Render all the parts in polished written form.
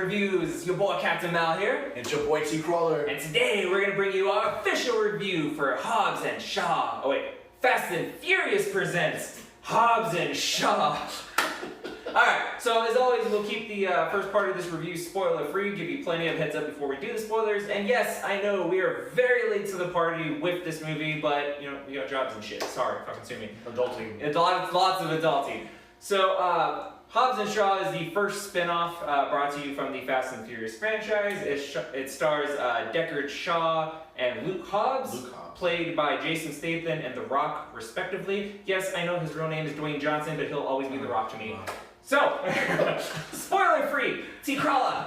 Reviews. It's your boy Captain Mal here. It's your boy T Crawler. And today we're going to bring you our official review for Hobbs and Shaw. Oh wait, Fast and Furious presents Hobbs and Shaw. Alright, so as always, we'll keep the first part of this review spoiler free, give you plenty of heads up before we do the spoilers. And yes, I know we are very late to the party with this movie, but you know, we got jobs and shit. Sorry, fucking sue me. Adulting. It's lots of adulting. So, Hobbs and Shaw is the first spin-off brought to you from the Fast and Furious franchise. It stars Deckard Shaw and Luke Hobbs, played by Jason Statham and The Rock, respectively. Yes, I know his real name is Dwayne Johnson, but he'll always be The Rock to me. So, spoiler-free, T. Crawler,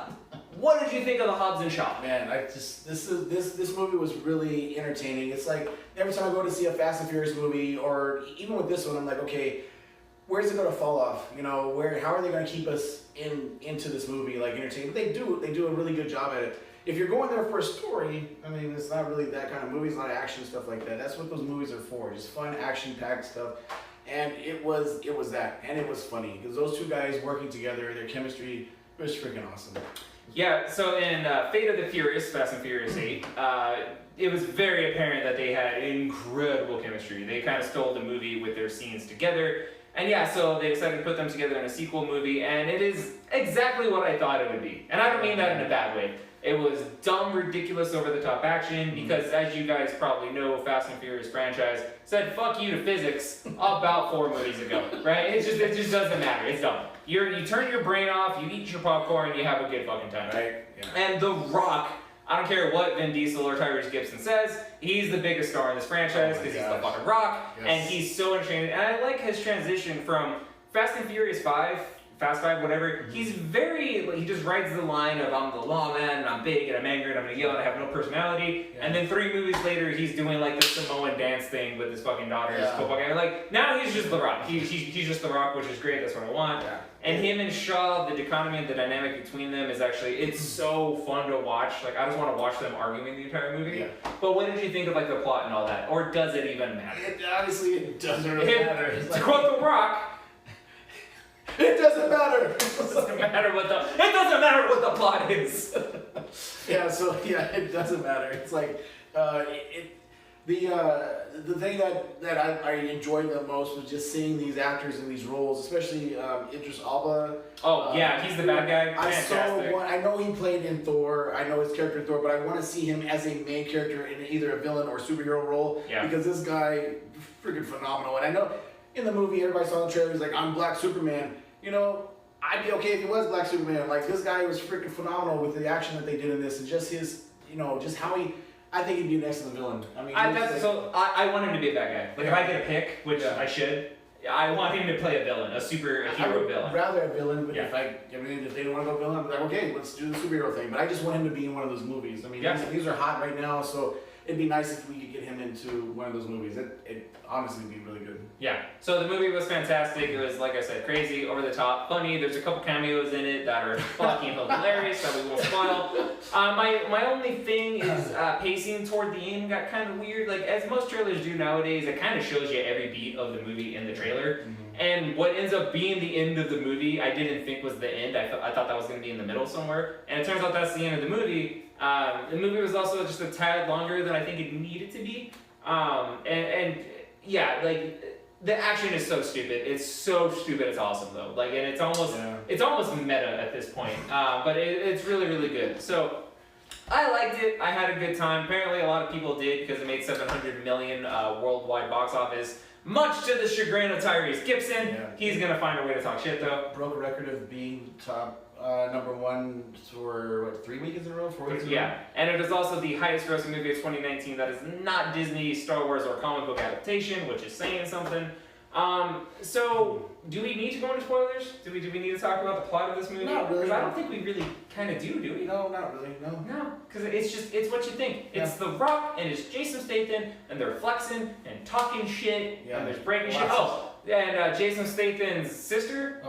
what did you think of the Hobbs and Shaw? Man, this movie was really entertaining. It's like every time I go to see a Fast and Furious movie, or even with this one, I'm like, okay, where's it going to fall off? You know, how are they going to keep us into this movie, like entertaining? But they do a really good job at it. If you're going there for a story, I mean, it's not really that kind of movie. It's not action stuff like that. That's what those movies are for, just fun, action-packed stuff. And it was that, and it was funny because those two guys working together, their chemistry was freaking awesome. Yeah, so in Fate of the Furious, Fast and Furious 8, it was very apparent that they had incredible chemistry. They kind of stole the movie with their scenes together. And yeah, so they decided to put them together in a sequel movie, and it is exactly what I thought it would be. And I don't mean that in a bad way. It was dumb, ridiculous, over-the-top action, because as you guys probably know, Fast and Furious franchise said fuck you to physics about 4 movies ago, right? It just doesn't matter. It's dumb. You turn your brain off, you eat your popcorn, you have a good fucking time, right? Yeah. And The Rock, I don't care what Vin Diesel or Tyrese Gibson says, he's the biggest star in this franchise because he's the fucking Rock, and he's so entertaining. And I like his transition from Fast and Furious 5, Fast 5, whatever. He's he just rides the line of I'm the lawman, and I'm big, and I'm angry, and I'm gonna yell, and I have no personality. Yeah. And then 3 movies later, he's doing like the Samoan dance thing with his fucking daughter. Yeah. Like, now he's just The Rock. He's just The Rock, which is great. That's what I want. Yeah. And him and Shaw, the dichotomy and the dynamic between them is actually, it's so fun to watch. Like, I just want to watch them arguing the entire movie. Yeah. But what did you think of like the plot and all that? Or does it even matter? Honestly, it doesn't really matter. To quote The Rock, it doesn't matter. It doesn't matter what the plot is. It doesn't matter. It's like the thing that I enjoyed the most was just seeing these actors in these roles, especially Idris Elba. Oh yeah, he's the bad guy. Fantastic. I know he played in Thor. I know his character in Thor, but I want to see him as a main character in either a villain or superhero role. Yeah. Because this guy, freaking phenomenal. And I know in the movie everybody saw the trailer. He's like, I'm Black Superman. You know, I'd be okay if he was Black Superman. Like, this guy was freaking phenomenal with the action that they did in this, and just his, just how I think he'd be an excellent villain. I mean, I want him to be a bad guy. Like, if I get a pick, which I should, I want him to play a villain, a hero villain. Rather a villain, but if they don't want to go villain, I'm like, okay, let's do the superhero thing. But I just want him to be in one of those movies. I mean, these are hot right now, so it'd be nice if we could get him into one of those movies. It'd honestly be really good. Yeah. So the movie was fantastic. It was, like I said, crazy, over the top, funny. There's a couple cameos in it that are fucking hilarious that we won't spoil. My only thing is pacing toward the end got kind of weird. Like, as most trailers do nowadays, it kind of shows you every beat of the movie in the trailer. Mm-hmm. And what ends up being the end of the movie, I didn't think was the end. I thought that was going to be in the middle somewhere. And it turns out that's the end of the movie. The movie was also just a tad longer than I think it needed to be. The action is so stupid. It's so stupid. It's awesome though. Like, and it's almost meta at this point. But it's really, really good. So I liked it. I had a good time. Apparently, a lot of people did because it made $700 million worldwide box office. Much to the chagrin of Tyrese Gibson. Yeah. He's gonna find a way to talk shit though. Broke a record of being top #1 for 3 weeks in a row, 4 weeks in a row? Yeah, and it is also the highest grossing movie of 2019 that is not Disney, Star Wars, or comic book adaptation, which is saying something. So, do we need to go into spoilers? Do we need to talk about the plot of this movie? Not really. Because I don't think we really kind of do we? No, not really, no. No, because it's what you think. It's The Rock, and it's Jason Statham, and they're flexing, and talking shit, and there's breaking shit. And Jason Statham's sister,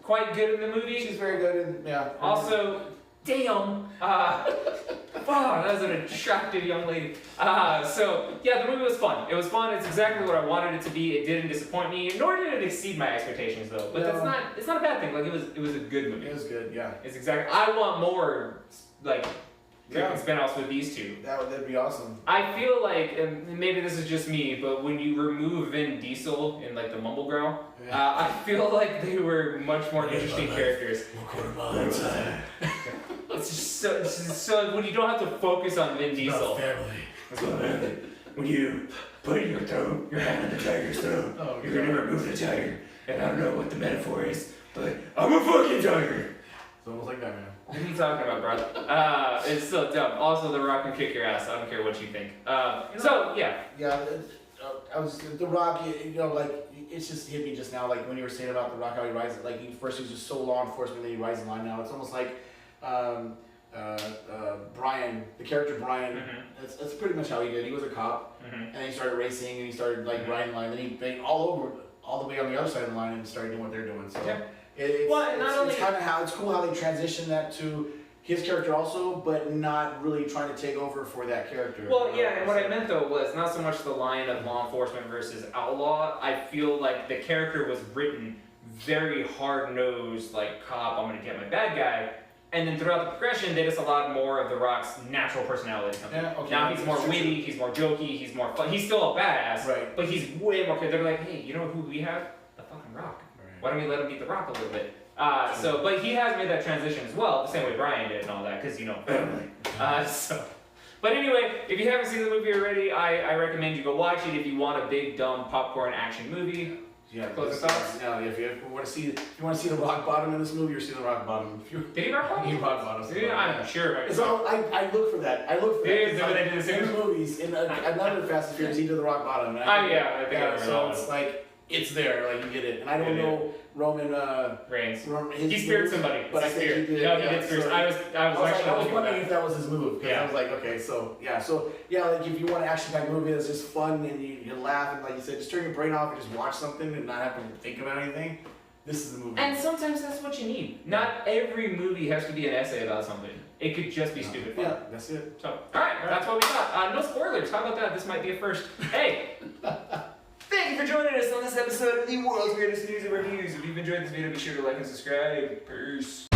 quite good in the movie. She's very good in, Also, Damn. Wow, that was an attractive young lady. So yeah, the movie was fun. It was fun. It's exactly what I wanted it to be. It didn't disappoint me, nor did it exceed my expectations though. But No. it's not a bad thing. Like it was a good movie. It was good, yeah. It's exactly. I want more like Yeah. spin-offs with these two. That'd be awesome. I feel like, and maybe this is just me, but when you remove Vin Diesel in like the Mumble Growl, I feel like they were much more interesting characters. It's just so when you don't have to focus on Vin Diesel. Family. When you put it in your throat, you're having the tiger's throat. Oh, You're gonna remove the tiger. And I don't know what the metaphor is, but I'm a fucking tiger. It's almost like that, man. What are you talking about, bro? It's so dumb. Also, The Rock can kick your ass. I don't care what you think. So yeah. Yeah, I was The Rock. You know, like it's just hit me just now. Like when you were saying about The Rock, how he rises. Like first he was just so law enforcement, then he rises in line. Now it's almost like Brian, the character Brian. Mm-hmm. That's pretty much how he did. He was a cop, Mm-hmm. and then he started racing, and he started like Mm-hmm. riding line. Then he all the way on the other side of the line, and started doing what they're doing. So Yeah. it's kind of how it's cool how they transition that to his character also, but not really trying to take over for that character. Well, yeah, and what I meant though was not so much the line of law enforcement versus outlaw. I feel like the character was written very hard-nosed, like cop, I'm gonna get my bad guy. And then throughout the progression, they just allowed more of The Rock's natural personality to come in. Yeah, okay. Now he's more witty, he's more jokey, he's more fun. He's still a badass, Right. but he's way more. They're like, hey, you know who we have? The fucking Rock. Right. Why don't we let him beat The Rock a little bit? But he has made that transition as well, the same way Brian did and all that, because family. But anyway, if you haven't seen the movie already, I recommend you go watch it if you want a big dumb popcorn action movie. Yeah, Closing thoughts? No, if you want to see the rock bottom in this movie, you're seeing the rock bottom. If you Did he rock bottom? he rock bottom. Yeah, I'm sure. It's all, I look for that. I look for Yeah, that. is that what they did in the in same- the movies. In another Fast and Furious, he did the rock bottom. And Oh yeah, I think I yeah. remember So that it's one. like it's there, like you get it. And I don't Yeah, know Roman. Reigns. His He speared move, somebody. but I It's a think spear. he did. No, he yeah, did spear. so- I was I was actually looking wondering at if that. that was his move. 'Cause Yeah. I was like, okay, so like if you want an action-packed movie that's just fun and you laugh and like you said, just turn your brain off and just watch something and not have to think about anything. This is the movie. And sometimes that's what you need. Not every movie has to be an essay about something. It could just be stupid fun. Yeah, that's it. So, alright, that's what we got. No spoilers. How about that? This might be a first. Hey! Thank you for joining us on this episode of the world's greatest news and reviews. If you've enjoyed this video, be sure to like and subscribe. Peace.